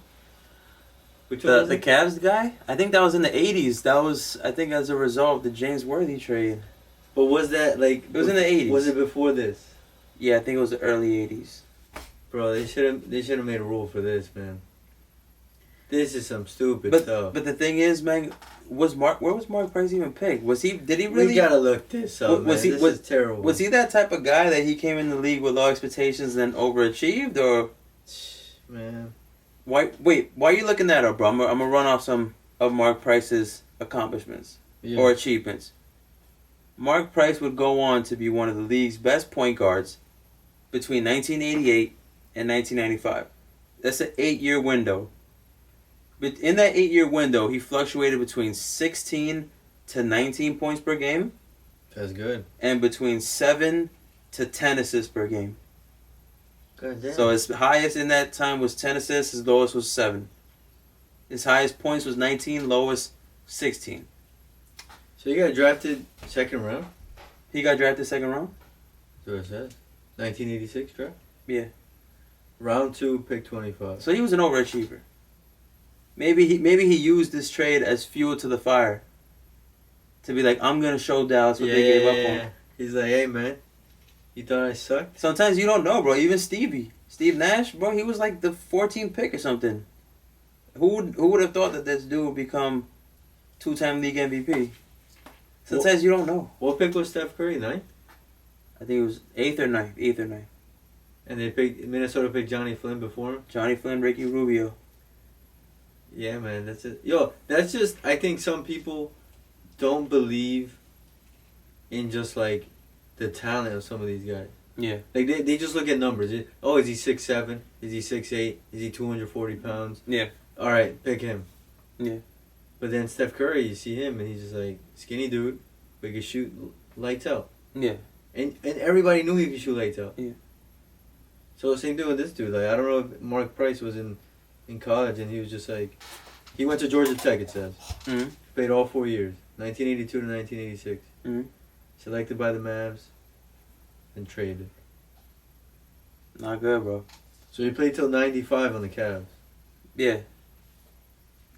Which one was The it? Cavs guy? I think that was in the 80s. That was, I think, as a result of the James Worthy trade. But was that like? It was in the 80s. Was it before this? Yeah, I think it was the early 80s. Bro, they should have made a rule for this, man. This is some stupid stuff. But the thing is, man, Where was Mark Price even picked? Did he really? We gotta look this up, man. This is terrible. Was he that type of guy that he came in the league with low expectations and then overachieved, or? Man. Why are you looking that up, bro? I'm gonna run off some of Mark Price's accomplishments or achievements. Mark Price would go on to be one of the league's best point guards between 1988 and 1995. That's an 8-year window. But in that 8-year window, he fluctuated between 16 to 19 points per game. That's good. And between 7 to 10 assists per game. God damn. So his highest in that time was 10 assists, his lowest was 7. His highest points was 19, lowest 16. So you got drafted second round? He got drafted second round? That's what it says. 1986 draft? Yeah. Round 2, pick 25. So he was an overachiever. Maybe he used this trade as fuel to the fire. To be like, I'm gonna show Dallas what they gave up on. He's like, hey man, you thought I sucked? Sometimes you don't know, bro. Even Steve Nash, bro, he was like the 14th pick or something. Who would have thought that this dude would become 2-time league MVP? Sometimes you don't know. What pick was Steph Curry? 9th? I think it was 8th or 9th. And Minnesota picked Johnny Flynn before him? Johnny Flynn, Ricky Rubio. Yeah, man, that's it. Yo, that's just, I think some people don't believe in just, like, the talent of some of these guys. Yeah. Like, they just look at numbers. Is he 6'7"? Is he 6'8"? Is he 240 pounds? Yeah. All right, pick him. Yeah. But then Steph Curry, you see him, and he's just, like, skinny dude, but he can shoot lights out. Yeah. And everybody knew he could shoot lights out. Yeah. So same thing with this dude. Like, I don't know if Mark Price was in college, and he was just like, he went to Georgia Tech, it says. Mm-hmm. Played all 4 years, 1982 to 1986. Mm-hmm. Selected by the Mavs, and traded. Not good, bro. So he played till 95 on the Cavs. Yeah.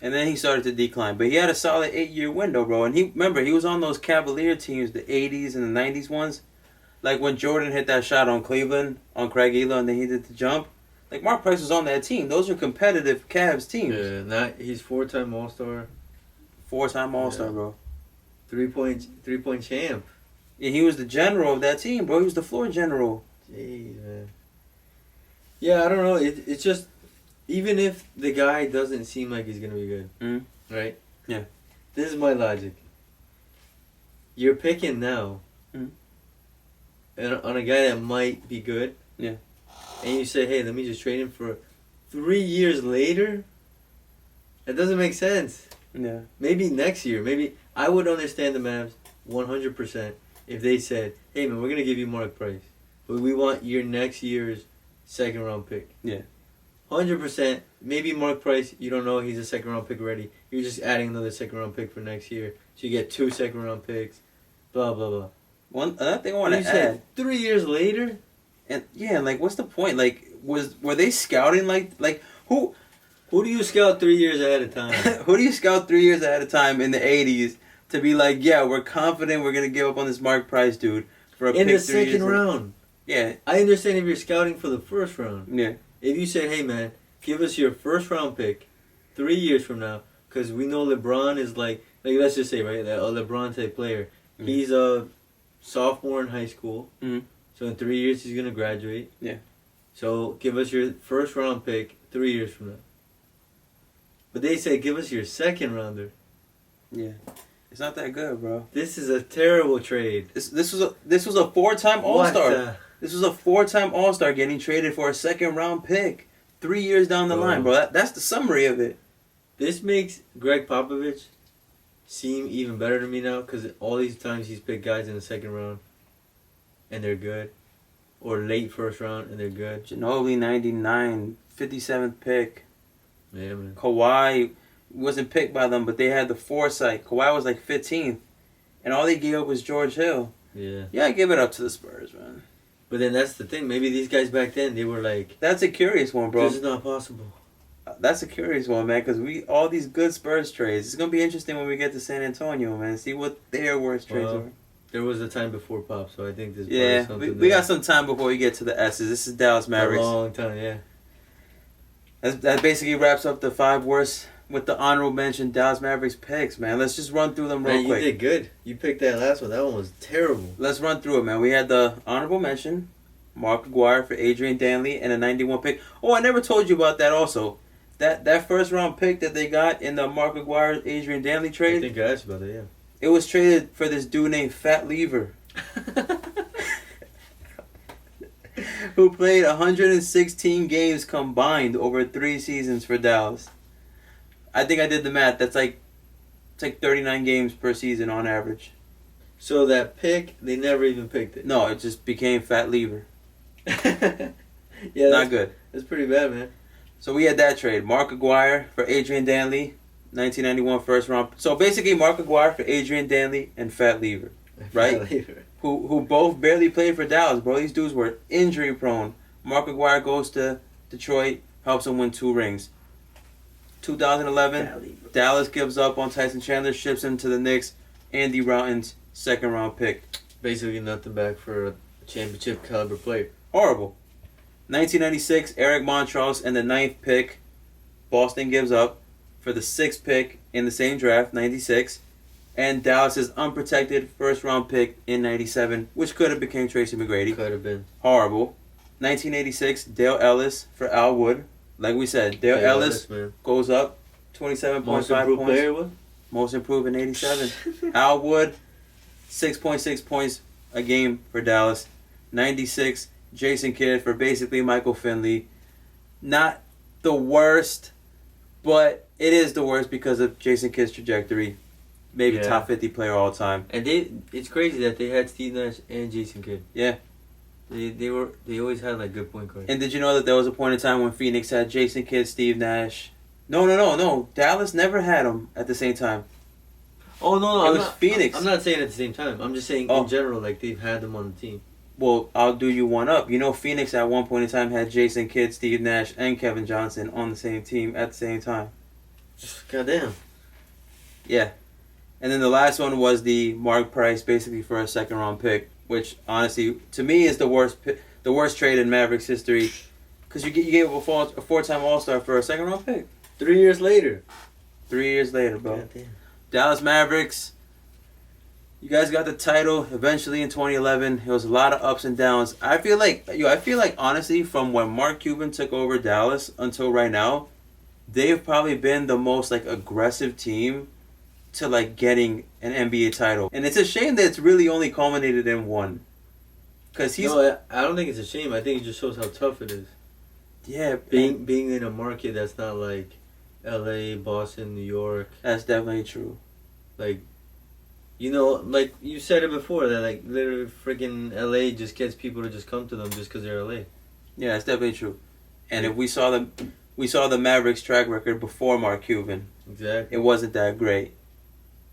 And then he started to decline. But he had a solid 8-year window, bro. And he was on those Cavalier teams, the 80s and the 90s ones. Like when Jordan hit that shot on Cleveland, on Craig Elo, and then he did the jump. Like, Mark Price was on that team. Those are competitive Cavs teams. Yeah, he's 4-time All-Star. 4-time All-Star, bro. 3-point champ. Yeah, he was the general of that team, bro. He was the floor general. Jeez, man. Yeah, I don't know. It's just, even if the guy doesn't seem like he's going to be good, right? Yeah. This is my logic. You're picking now and on a guy that might be good. Yeah. And you say, hey, let me just trade him for 3 years later? That doesn't make sense. Yeah. Maybe next year. Maybe I would understand the Mavs 100% if they said, hey, man, we're going to give you Mark Price, but we want your next year's second-round pick. Yeah. 100%. Maybe Mark Price, you don't know he's a second-round pick already. You're just adding another second-round pick for next year. So you get 2 second-round picks, blah, blah, blah. Another thing I want to add. 3 years later? And yeah, like, what's the point? Like, were they scouting like who? Who do you scout 3 years ahead of time? Who do you scout 3 years ahead of time in the 80s to be like, yeah, we're confident we're gonna give up on this Mark Price dude for a pick in the second round? Yeah, I understand if you're scouting for the first round. Yeah. If you said, hey man, give us your first round pick 3 years from now, because we know LeBron is like let's just say, right, that a LeBron type player. Mm-hmm. He's a sophomore in high school. Mm-hmm. So in 3 years he's gonna graduate. Yeah. So give us your first round pick 3 years from now. But they said give us your second rounder. Yeah. It's not that good, bro. This is a terrible trade. This was a 4-time All-Star. This was a 4-time All-Star getting traded for a second-round pick 3 years down the line, bro. That's the summary of it. This makes Greg Popovich seem even better to me now, because all these times he's picked guys in the second round and they're good, or late first round and they're good. Ginobili, 99, 57th pick. Yeah, man. Kawhi wasn't picked by them, but they had the foresight. Kawhi was like 15th, and all they gave up was George Hill. Yeah. Yeah, I give it up to the Spurs, man. But then that's the thing. Maybe these guys back then, they were like... That's a curious one, bro. This is not possible. That's a curious one, man, because all these good Spurs trades. It's going to be interesting when we get to San Antonio, man, see what their worst trades are. There was a time before Pop, so I think this is something we got some time before we get to the S's. This is Dallas Mavericks. A long time, yeah. That basically wraps up the 5 worst with the honorable mention Dallas Mavericks picks, man. Let's just run through them real quick. You did good. You picked that last one. That one was terrible. Let's run through it, man. We had the honorable mention, Mark Aguirre for Adrian Danley and a 91 pick. Oh, I never told you about that also. That first round pick that they got in the Mark Aguirre Adrian Danley trade. I think I asked about it, yeah. It was traded for this dude named Fat Lever. Who played 116 games combined over 3 seasons for Dallas. I think I did the math. It's like 39 games per season on average. So that pick, they never even picked it. No, it just became Fat Lever. Yeah, not good. That's pretty bad, man. So we had that trade. Mark Aguirre for Adrian Danley, 1991 first round. So basically Mark Aguirre for Adrian Danley and Fat Lever, right? Fat Lever. Who both barely played for Dallas, bro. These dudes were injury prone. Mark Aguirre goes to Detroit, helps them win 2 rings. 2011, Dallas gives up on Tyson Chandler, ships him to the Knicks. Andy Routen's second round pick. Basically nothing back for a championship caliber player. Horrible. 1996, Eric Montross and the 9th pick, Boston gives up for the 6th pick in the same draft, 96, and Dallas's unprotected first round pick in 97, which could have became Tracy McGrady. Could have been. Horrible. 1986, Dale Ellis for Al Wood. Like we said, Dale Ellis goes up 27.5 Most improved points. player, what? Most improved in 87. Al Wood, 6.6 points a game for Dallas. 96, Jason Kidd for basically Michael Finley. Not the worst, but it is the worst because of Jason Kidd's trajectory. Maybe top 50 player all time. And it's crazy that they had Steve Nash and Jason Kidd. Yeah. They always had like good point guards. And did you know that there was a point in time when Phoenix had Jason Kidd, Steve Nash? No. Dallas never had them at the same time. Oh no, it was Phoenix. I'm not saying at the same time. I'm just saying in general, like they've had them on the team. Well, I'll do you one up. You know, Phoenix at one point in time had Jason Kidd, Steve Nash, and Kevin Johnson on the same team at the same time. Goddamn. Yeah. And then the last one was the Mark Price, basically for a second round pick, which honestly, to me, is the worst trade in Mavericks history, because you gave up a 4-time All-Star for a second round pick. 3 years later. 3 years later, bro. Goddamn. Dallas Mavericks. You guys got the title eventually in 2011. It was a lot of ups and downs. I feel like honestly, from when Mark Cuban took over Dallas until right now, they've probably been the most like aggressive team to like getting an NBA title. And it's a shame that it's really only culminated in one. No, I don't think it's a shame. I think it just shows how tough it is. Yeah, being in a market that's not like LA, Boston, New York. That's definitely true. Like, you know, like you said it before, that like literally freaking LA just gets people to just come to them just because they're LA. Yeah, that's definitely true. And if we saw the Mavericks track record before Mark Cuban, exactly, it wasn't that great.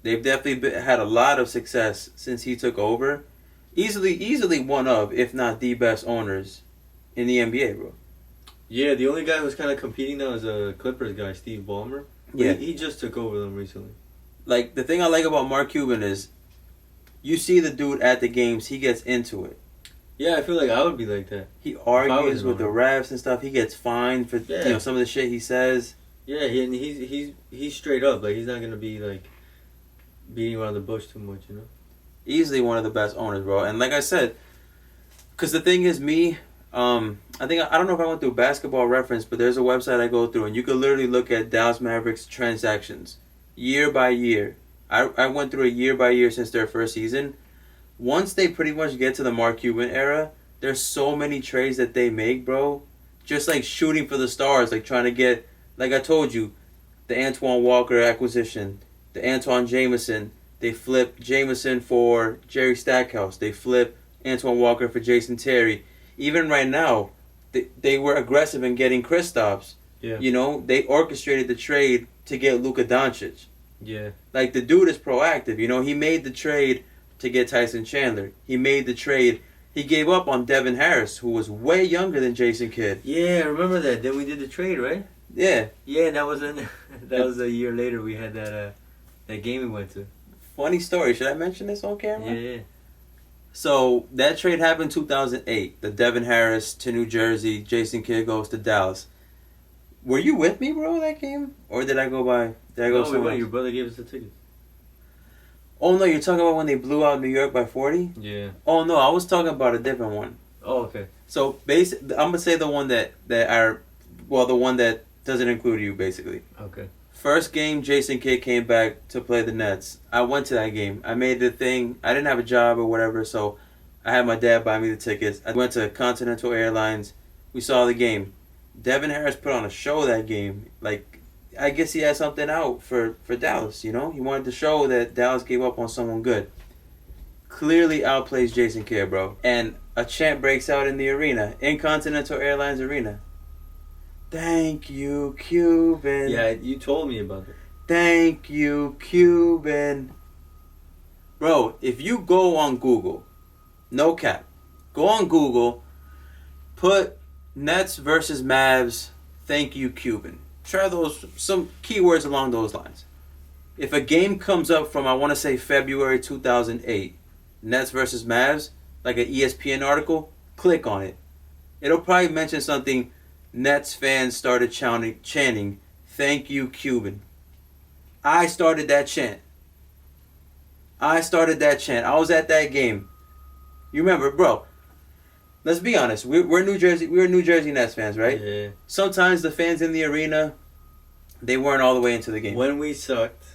They've definitely had a lot of success since he took over. Easily one of, if not the best owners in the NBA, bro. Yeah, the only guy who's kind of competing now is a Clippers guy, Steve Ballmer. Yeah. He just took over them recently. Like, the thing I like about Mark Cuban is you see the dude at the games, he gets into it. Yeah, I feel like I would be like that. He argues with the refs and stuff. He gets fined for some of the shit he says. Yeah, he's straight up. Like, he's not going to be, like, beating around the bush too much, you know? Easily one of the best owners, bro. And like I said, because the thing is, I don't know if I went through Basketball Reference, but there's a website I go through, and you can literally look at Dallas Mavericks transactions year by year. I went through a year by year since their first season. Once they pretty much get to the Mark Cuban era, there's so many trades that they make, bro. Just like shooting for the stars, like trying to get, like I told you, the Antoine Walker acquisition, the Antoine Jameson. They flip Jameson for Jerry Stackhouse. They flip Antoine Walker for Jason Terry. Even right now, they were aggressive in getting Kristaps. Yeah. You know, they orchestrated the trade to get Luka Doncic. Yeah. Like, the dude is proactive. You know, he made the trade to get Tyson Chandler. He made the trade. He gave up on Devin Harris, who was way younger than Jason Kidd. Yeah, I remember that. Then we did the trade, right? Yeah. Yeah, and that was a year later. We had that game we went to. Funny story. Should I mention this on camera? Yeah. So, that trade happened in 2008. The Devin Harris to New Jersey. Jason Kidd goes to Dallas. Were you with me, bro, that game? Or did I go by? Did I go No, we somewhere went. else? Your brother gave us the tickets. Oh, no, you're talking about when they blew out New York by 40? Yeah. Oh, no, I was talking about a different one. Oh, okay. So, I'm going to say the one the one that doesn't include you, basically. Okay. First game, Jason Kidd came back to play the Nets. I went to that game. I made the thing. I didn't have a job or whatever, so I had my dad buy me the tickets. I went to Continental Airlines. We saw the game. Devin Harris put on a show that game. Like, I guess he had something out for Dallas, you know? He wanted to show that Dallas gave up on someone good. Clearly outplays Jason Kidd, bro. And a chant breaks out in the arena, in Continental Airlines Arena. Thank you, Cuban. Yeah, you told me about it. Thank you, Cuban. Bro, if you go on Google, no cap, go on Google, put Nets versus Mavs, thank you, Cuban. Try some keywords along those lines. If a game comes up from, I want to say, February 2008, Nets versus Mavs, like an ESPN article, click on it. It'll probably mention something. Nets fans started chanting, thank you, Cuban. I started that chant. I was at that game. You remember, bro, let's be honest. We're New Jersey Nets fans, right? Yeah. Sometimes the fans in the arena, they weren't all the way into the game. When we sucked,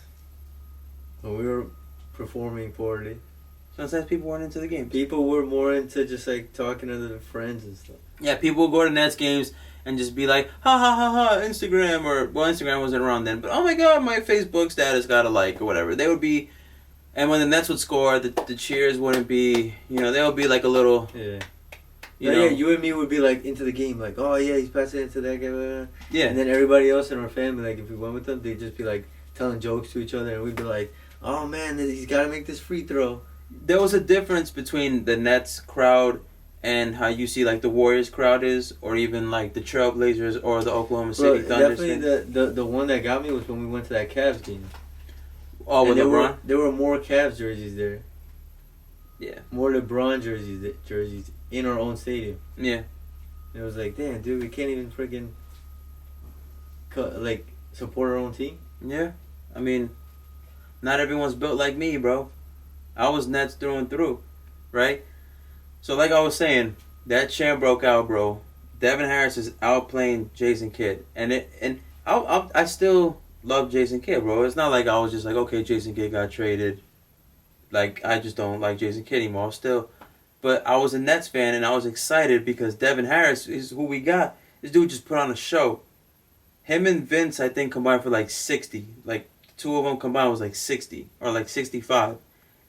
when we were performing poorly, Sometimes people weren't into the game. people were more into just like talking to their friends and stuff. Yeah, people would go to Nets games and just be like, ha ha ha ha, Instagram, Instagram wasn't around then, but oh my god, my Facebook status got a like or whatever. They would be, and when the Nets would score, the cheers wouldn't be, they would be like a little, Yeah. you know. Yeah, you and me would be like into the game, like, oh yeah, he's passing it to that guy. Yeah. And then everybody else in our family, like if we went with them, they'd just be like telling jokes to each other, and we'd be like, oh man, he's got to make this free throw. There was a difference between the Nets crowd and how you see like the Warriors crowd is, or even like the Trailblazers or the Oklahoma City Thunder. Definitely the one that got me was when we went to that Cavs game. Oh, with LeBron? There were more Cavs jerseys there. Yeah. More LeBron jerseys in our own stadium. Yeah. And it was like, damn, dude, we can't even freaking support our own team. Yeah. I mean, not everyone's built like me, bro. I was Nets through and through, right? So like I was saying, that chant broke out, bro. Devin Harris is outplaying Jason Kidd, and I still love Jason Kidd, bro. It's not like I was just like, okay, Jason Kidd got traded. Like, I just don't like Jason Kidd anymore. But I was a Nets fan, and I was excited because Devin Harris is who we got. This dude just put on a show. Him and Vince, I think, combined for like 60. Like, two of them combined was like 60 or like 65.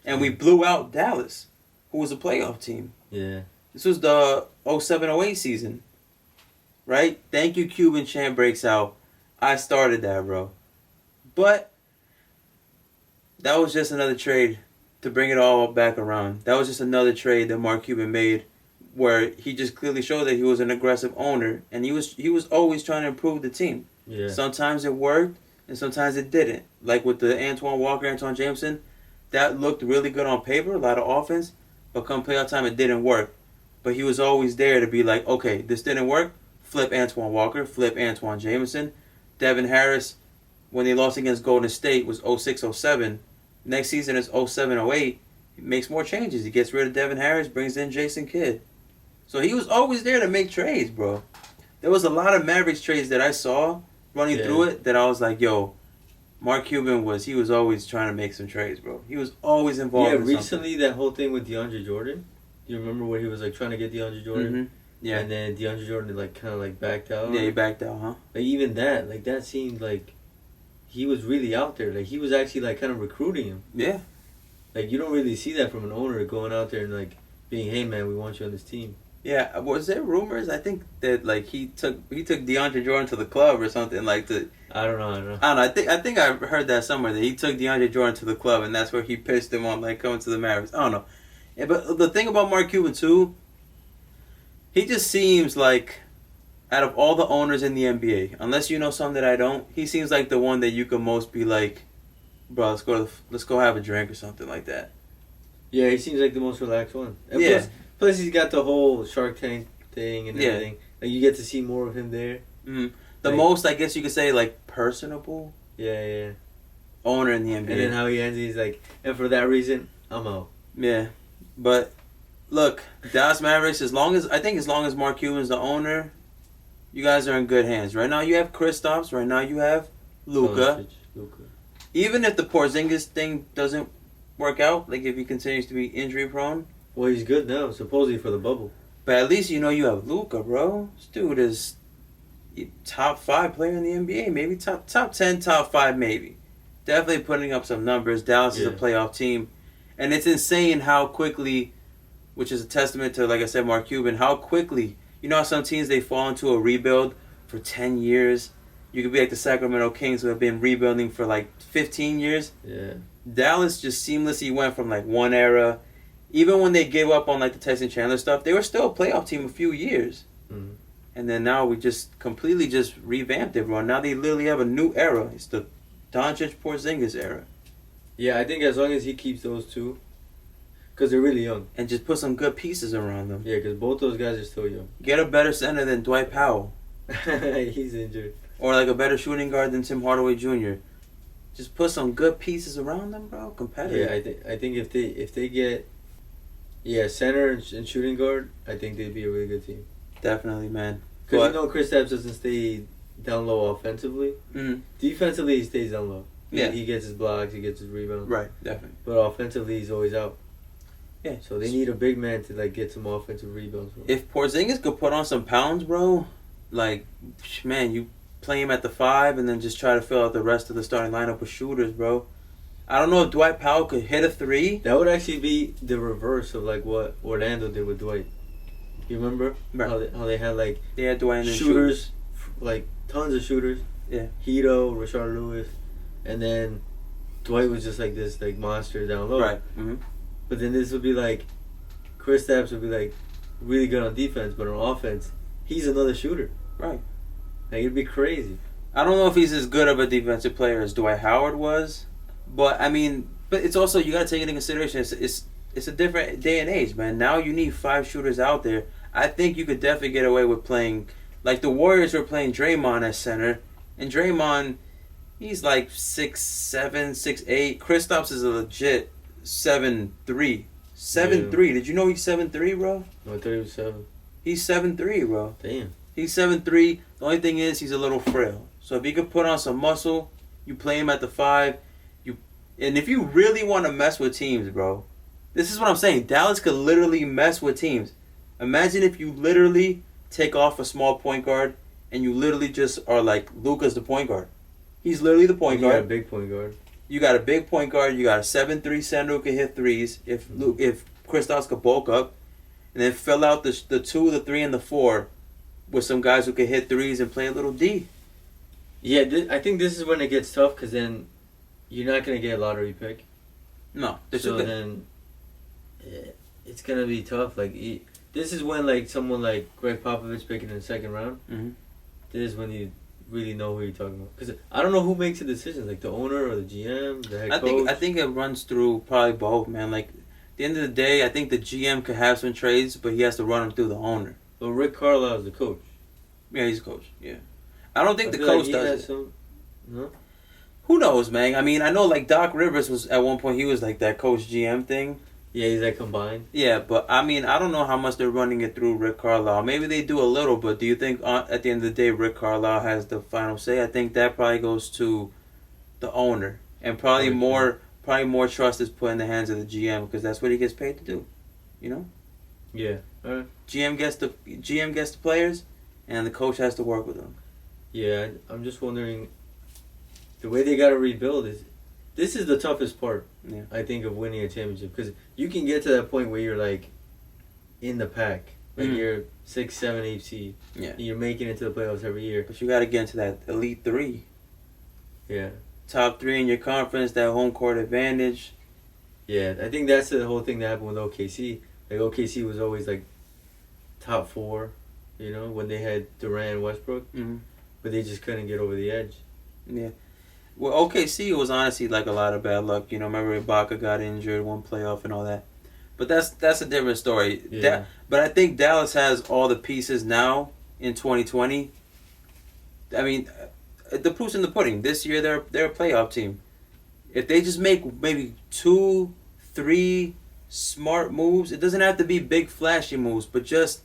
And we blew out Dallas, who was a playoff team. Yeah. This was the 07-08 season. Right? Thank you, Cuban chant breaks out. I started that, bro. But that was just another trade to bring it all back around. That was just another trade that Mark Cuban made where he just clearly showed that he was an aggressive owner, and he was always trying to improve the team. Yeah. Sometimes it worked and sometimes it didn't. Like with the Antoine Walker, Antoine Jameson, that looked really good on paper, a lot of offense, but come playoff time it didn't work. But he was always there to be like, okay, this didn't work, flip Antoine Walker, flip Antoine Jameson. Devin Harris, when they lost against Golden State, was 06-07. Next season is 07-08. He makes more changes. He gets rid of Devin Harris, brings in Jason Kidd. So he was always there to make trades, bro. There was a lot of Mavericks trades that I saw running through it that I was like, yo, Mark Cuban was always trying to make some trades, bro. He was always involved in something. Recently that whole thing with DeAndre Jordan. Do you remember where he was like trying to get DeAndre Jordan? Mm-hmm. Yeah. And then DeAndre Jordan like kind of like backed out. Yeah, he backed out, huh? Like even that seemed like he was really out there. Like he was actually like kind of recruiting him. Yeah. Like you don't really see that from an owner going out there and like being, hey man, we want you on this team. Yeah, was there rumors? I think that like he took DeAndre Jordan to the club or something like to. I don't know. I think I heard that somewhere that he took DeAndre Jordan to the club and that's where he pitched him on like coming to the Mavericks. I don't know. Yeah, but the thing about Mark Cuban too, he just seems like out of all the owners in the NBA, unless you know something that I don't, he seems like the one that you could most be like, bro, let's go have a drink or something like that. Yeah, he seems like the most relaxed one. And yeah. Plus he's got the whole Shark Tank thing and everything. Like you get to see more of him there. Mm-hmm. the most, I guess you could say, like, personable Yeah. owner in the NBA. And then how he ends, he's like, and for that reason, I'm out. Yeah. But, look, Dallas Mavericks, as long as Mark Cuban's the owner, you guys are in good hands. Right now you have Kristaps. Right now you have Luka. Even if the Porzingis thing doesn't work out, like if he continues to be injury prone. Well, he's good now, supposedly for the bubble. But at least you know you have Luka, bro. This dude is top 5 player in the NBA. Maybe top 10, top 5 maybe. Definitely putting up some numbers. Dallas is a playoff team. And it's insane how quickly, which is a testament to, like I said, Mark Cuban, how quickly, you know how some teams, they fall into a rebuild for 10 years? You could be like the Sacramento Kings who have been rebuilding for like 15 years. Yeah. Dallas just seamlessly went from like one era. Even when they gave up on like the Tyson Chandler stuff, they were still a playoff team a few years. Mm-hmm. And then now we just completely just revamped it, bro. Now they literally have a new era. It's the Doncic Porzingis era. Yeah, I think as long as he keeps those two, because they're really young. And just put some good pieces around them. Yeah, because both those guys are still young. Get a better center than Dwight Powell. He's injured. Or like a better shooting guard than Tim Hardaway Jr. Just put some good pieces around them, bro. Competitive. Yeah, I think if they get center and shooting guard, I think they'd be a really good team. Definitely, man. Because you know Kristaps doesn't stay down low offensively. Mm-hmm. Defensively, he stays down low. Yeah. He gets his blocks, he gets his rebounds. Right, definitely. But offensively, he's always out. Yeah. So they need a big man to like get some offensive rebounds. If Porzingis could put on some pounds, bro, like, man, you play him at the 5 and then just try to fill out the rest of the starting lineup with shooters, bro. I don't know if Dwight Powell could hit a 3. That would actually be the reverse of like what Orlando did with Dwight. You remember how they had like Dwight and shooters, like tons of shooters. Yeah. Hito, Rashard Lewis, and then Dwight was just like this like monster down low. Right. Mm-hmm. But then this would be like Kristaps would be like really good on defense, but on offense, he's another shooter. Right. Like it'd be crazy. I don't know if he's as good of a defensive player as Dwight Howard was, but I mean, but it's also, you got to take into consideration it's a different day and age, man. Now you need 5 shooters out there. I think you could definitely get away with playing, like the Warriors were playing Draymond as center, and Draymond, he's like 6'7", 6'8". Kristaps is a legit 7'3". 7'3". Did you know he's 7'3", bro? No, I thought he was 7. He's 7'3", bro. Damn. He's 7'3". The only thing is he's a little frail. So if he could put on some muscle, you play him at the 5. And if you really want to mess with teams, bro, this is what I'm saying. Dallas could literally mess with teams. Imagine if you literally take off a small point guard and you literally just are like, Luka's the point guard. He's literally the point guard. You got a big point guard. You got a big point guard. You got a 7'3" center who can hit threes. If Kristaps could bulk up, and then fill out the 2, the 3, and the 4 with some guys who can hit threes and play a little D. Yeah, I think this is when it gets tough because then you're not gonna get a lottery pick. No, so then it's gonna be tough. Like this is when like someone like Greg Popovich picking in the second round. Mm-hmm. This is when you really know who you're talking about. Because I don't know who makes the decisions, like the owner or the GM, the head coach. I think it runs through probably both, man. Like, at the end of the day, I think the GM could have some trades, but he has to run them through the owner. But Rick Carlisle is the coach. Yeah, he's a coach. Yeah, I don't think the coach does it. No. Who knows, man? I mean, I know like Doc Rivers was at one point. He was like that coach GM thing. Yeah, he's like combined. Yeah, but I mean, I don't know how much they're running it through Rick Carlisle. Maybe they do a little, but do you think at the end of the day Rick Carlisle has the final say? I think that probably goes to the owner, and probably more trust is put in the hands of the GM because that's what he gets paid to do. You know? Yeah. GM gets the players, and the coach has to work with them. Yeah, I'm just wondering. The way they got to rebuild is. This is the toughest part, yeah. I think, of winning a championship. Because you can get to that point where you're, like, in the pack. Like, you're 6, 7, 8 seed. Yeah. And you're making it to the playoffs every year. But you got to get into that Elite 3. Yeah. Top 3 in your conference, that home court advantage. Yeah, I think that's the whole thing that happened with OKC. Like, OKC was always, like, top 4, you know, when they had Durant and Westbrook. Mm-hmm. But they just couldn't get over the edge. Yeah. Well, OKC was honestly like a lot of bad luck. You know, remember Ibaka got injured, one playoff and all that. But that's a different story. Yeah. But I think Dallas has all the pieces now in 2020 I mean, the proof's in the pudding. This year they're a playoff team. If they just make maybe 2, 3 smart moves, it doesn't have to be big flashy moves, but just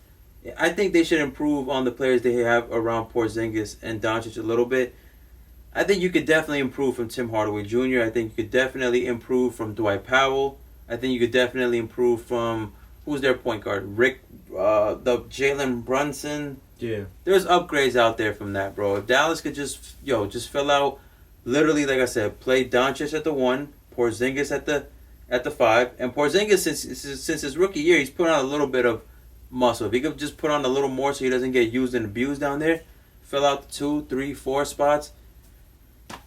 I think they should improve on the players they have around Porzingis and Doncic a little bit. I think you could definitely improve from Tim Hardaway Jr. I think you could definitely improve from Dwight Powell. I think you could definitely improve from who's their point guard, the Jalen Brunson. Yeah. There's upgrades out there from that, bro. If Dallas could just fill out, literally, like I said, play Doncic at the 1, Porzingis at the 5, and Porzingis since his rookie year, he's put on a little bit of muscle. If he could just put on a little more so he doesn't get used and abused down there, fill out the 2, 3, 4 spots.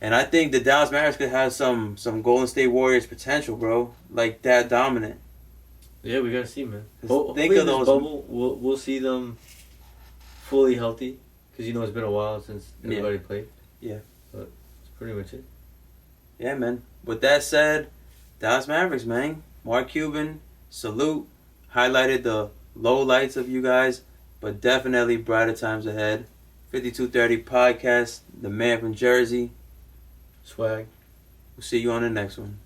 And I think the Dallas Mavericks could have some Golden State Warriors potential, bro. Like that dominant. Yeah, we gotta see, man. Think of those bubble. We'll see them fully healthy because it's been a while since everybody played. Yeah, but that's pretty much it. Yeah, man. With that said, Dallas Mavericks, man. Mark Cuban, salute. Highlighted the low lights of you guys, but definitely brighter times ahead. 5230 podcast, the man from Jersey. Swag. We'll see you on the next one.